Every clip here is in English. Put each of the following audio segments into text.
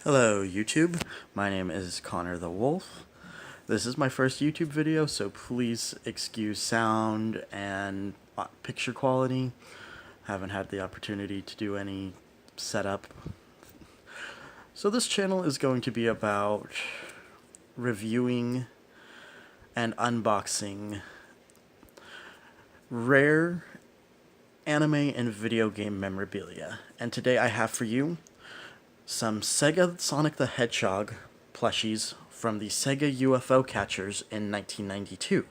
Hello YouTube, my name is Connor the Wolf. This is my first YouTube video, so please excuse sound and picture quality. Haven't had the opportunity to do any setup. So this channel is going to be about reviewing and unboxing rare anime and video game memorabilia. And today I have for you some SegaSonic the Hedgehog plushies from the Sega UFO catchers in 1992.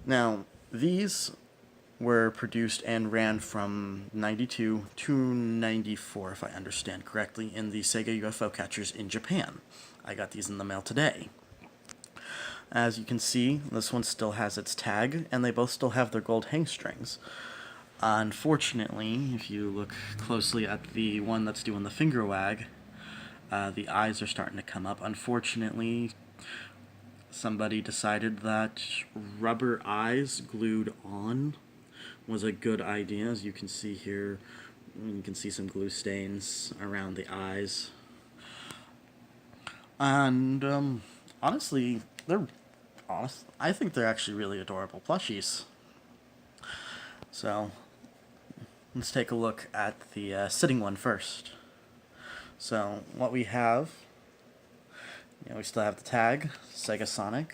Now, these were produced and ran from 92 to 94, if I understand correctly, in the Sega UFO catchers in Japan. I got these in the mail today. As you can see, this one still has its tag, and they both still have their gold hang strings. Unfortunately, if you look closely at the one that's doing the finger wag, the eyes are starting to come up. Unfortunately, somebody decided that rubber eyes glued on was a good idea. As you can see here, you can see some glue stains around the eyes. And honestly, I think they're actually really adorable plushies. So let's take a look at the sitting one first. So what we have, we still have the tag, SegaSonic.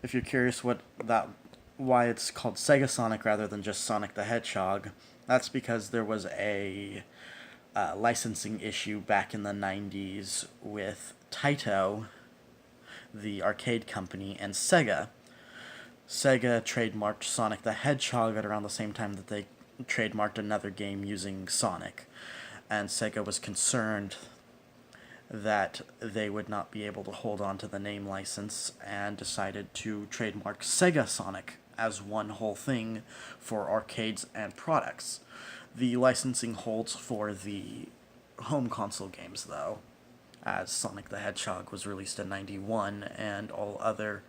If you're curious why it's called SegaSonic rather than just Sonic the Hedgehog, that's because there was a licensing issue back in the 90s with Taito, the arcade company, and Sega. Sega trademarked Sonic the Hedgehog at around the same time that they trademarked another game using Sonic. And Sega was concerned that they would not be able to hold on to the name license and decided to trademark SegaSonic as one whole thing for arcades and products. The licensing holds for the home console games, though, as Sonic the Hedgehog was released in '91 and all other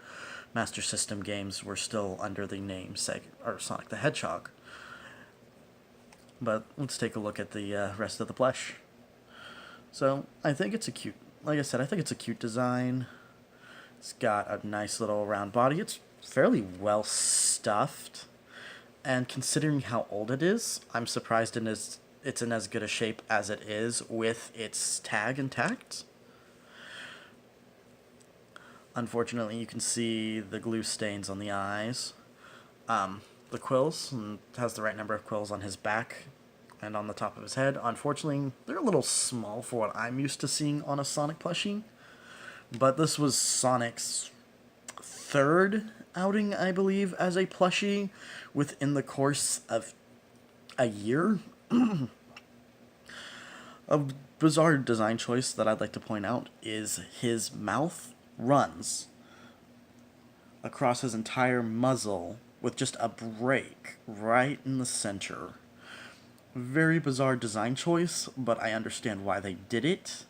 Master System games were still under the name Sonic the Hedgehog. But let's take a look at the rest of the plush. So, I think it's a cute, like I said, I think it's a cute design. It's got a nice little round body. It's fairly well stuffed. And considering how old it is, I'm surprised it's in as good a shape as it is with its tag intact. Unfortunately, you can see the glue stains on the eyes. The quills, and has the right number of quills on his back and on the top of his head. Unfortunately, they're a little small for what I'm used to seeing on a Sonic plushie. But this was Sonic's third outing, I believe, as a plushie within the course of a year. A bizarre design choice that I'd like to point out is his mouth runs across his entire muzzle with just a break right in the center. Very bizarre design choice, but I understand why they did it.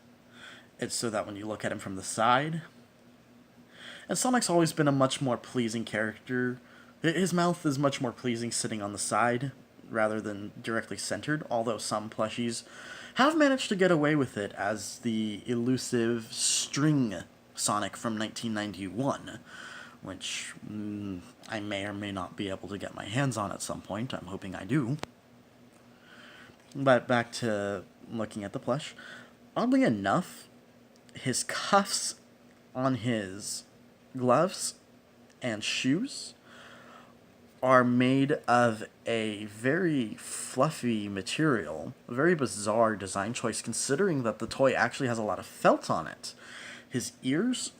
It's so that when you look at him from the side. And Sonic's always been a much more pleasing character. His mouth is much more pleasing sitting on the side rather than directly centered, although some plushies have managed to get away with it, as the elusive string Sonic from 1991, which I may or may not be able to get my hands on at some point. I'm hoping I do. But back to looking at the plush. Oddly enough, his cuffs on his gloves and shoes are made of a very fluffy material. A very bizarre design choice, considering that the toy actually has a lot of felt on it. His ears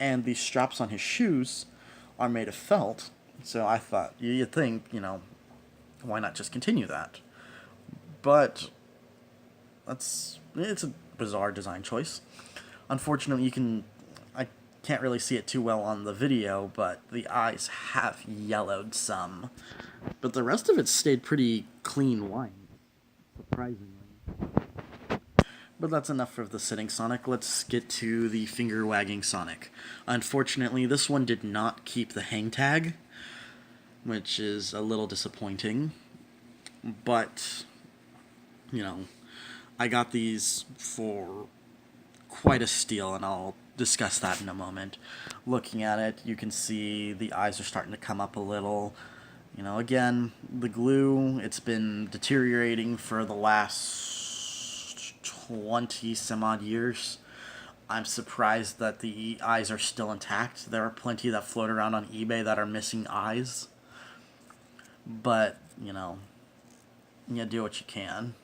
and the straps on his shoes are made of felt, so I thought, you'd think, why not just continue that? But it's a bizarre design choice. Unfortunately, I can't really see it too well on the video, but the eyes have yellowed some. But the rest of it stayed pretty clean white, surprisingly. But that's enough for the sitting Sonic. Let's get to the finger-wagging Sonic. Unfortunately, this one did not keep the hang tag, which is a little disappointing. But, I got these for quite a steal, and I'll discuss that in a moment. Looking at it, you can see the eyes are starting to come up a little. You know, again, the glue, it's been deteriorating for the last 20 some odd years. I'm surprised that the eyes are still intact. There are plenty that float around on eBay that are missing eyes. But, you know, you do what you can.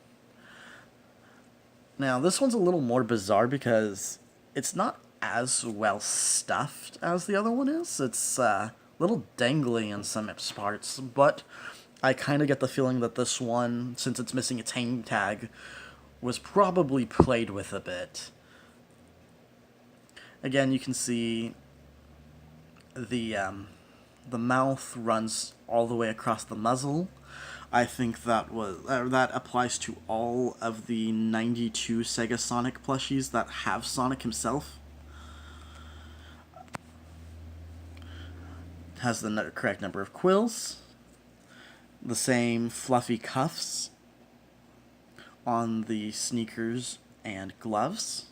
Now, this one's a little more bizarre because it's not as well stuffed as the other one is. It's a little dangly in some parts, but I kind of get the feeling that this one, since it's missing its hang tag, was probably played with a bit. Again, you can see the mouth runs all the way across the muzzle. I think that applies to all of the 92 SegaSonic plushies that have Sonic himself. It has the correct number of quills, the same fluffy cuffs on the sneakers and gloves.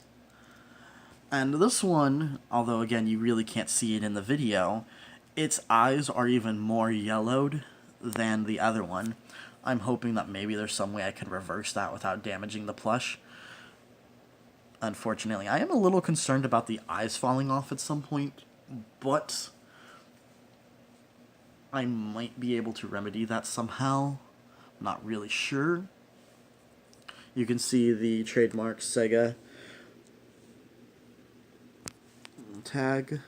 And this one, although again you really can't see it in the video, its eyes are even more yellowed than the other one. I'm hoping that maybe there's some way I can reverse that without damaging the plush. Unfortunately, I am a little concerned about the eyes falling off at some point, but I might be able to remedy that somehow. Not really sure. You can see the trademark Sega tag.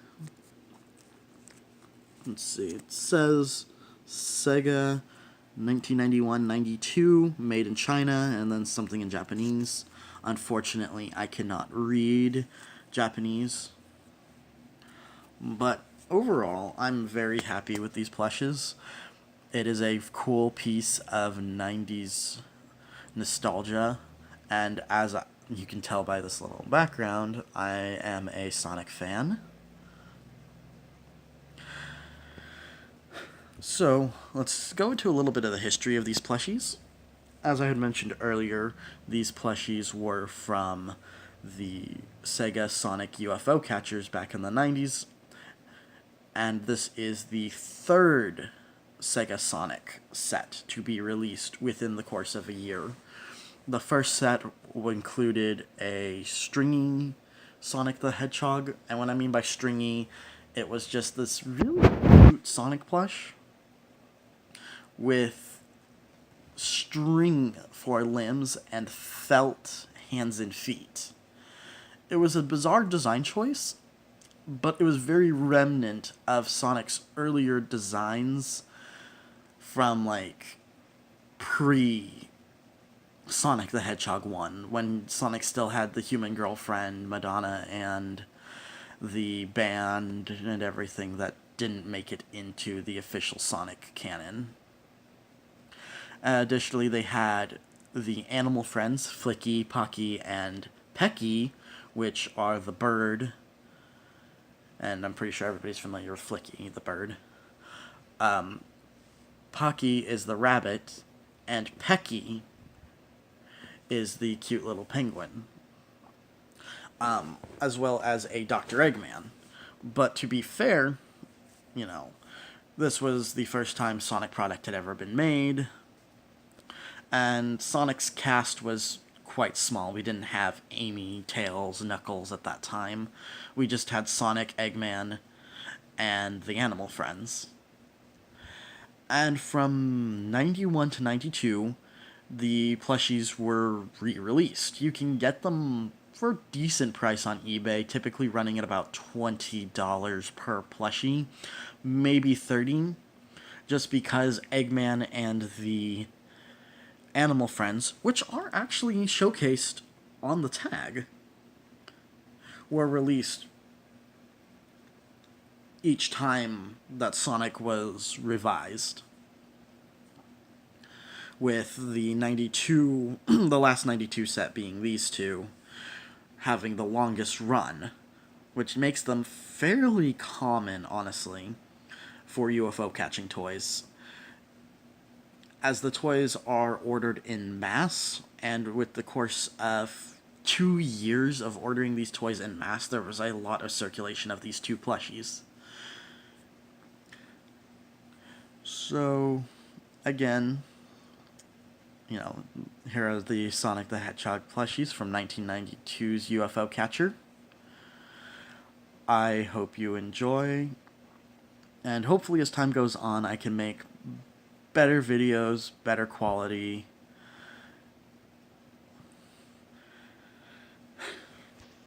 Let's see, it says Sega 1991-92, made in China, and then something in Japanese. Unfortunately, I cannot read Japanese. But overall, I'm very happy with these plushes. It is a cool piece of 90s nostalgia, and as you can tell by this little background, I am a Sonic fan. So, let's go into a little bit of the history of these plushies. As I had mentioned earlier, these plushies were from the Sega Sonic UFO catchers back in the 90s, and this is the third Sega Sonic set to be released within the course of a year. The first set included a stringy Sonic the Hedgehog, and what I mean by stringy, it was just this really cute Sonic plush with string for limbs and felt hands and feet. It was a bizarre design choice, but it was very remnant of Sonic's earlier designs from, like, pre-Sonic the Hedgehog 1, when Sonic still had the human girlfriend, Madonna, and the band and everything that didn't make it into the official Sonic canon. Additionally, they had the animal friends, Flicky, Pocky, and Pecky, which are the bird, and I'm pretty sure everybody's familiar with Flicky, the bird. Pocky is the rabbit, and Pecky is the cute little penguin, as well as a Dr. Eggman. But to be fair, you know, this was the first time Sonic product had ever been made, and Sonic's cast was quite small. We didn't have Amy, Tails, Knuckles at that time. We just had Sonic, Eggman, and the animal friends. And from 91 to 92, the plushies were re-released. You can get them for a decent price on eBay, typically running at about $20 per plushie, maybe $30, just because Eggman and the animal friends, which are actually showcased on the tag, were released each time that Sonic was revised. With the 92, the last 92 set being these two, having the longest run, which makes them fairly common, honestly, for UFO catching toys, as the toys are ordered in mass and with the course of 2 years of ordering these toys en masse, there was a lot of circulation of these two plushies. So, again, you know, here are the Sonic the Hedgehog plushies from 1992's UFO Catcher. I hope you enjoy, and hopefully as time goes on I can make better videos, better quality,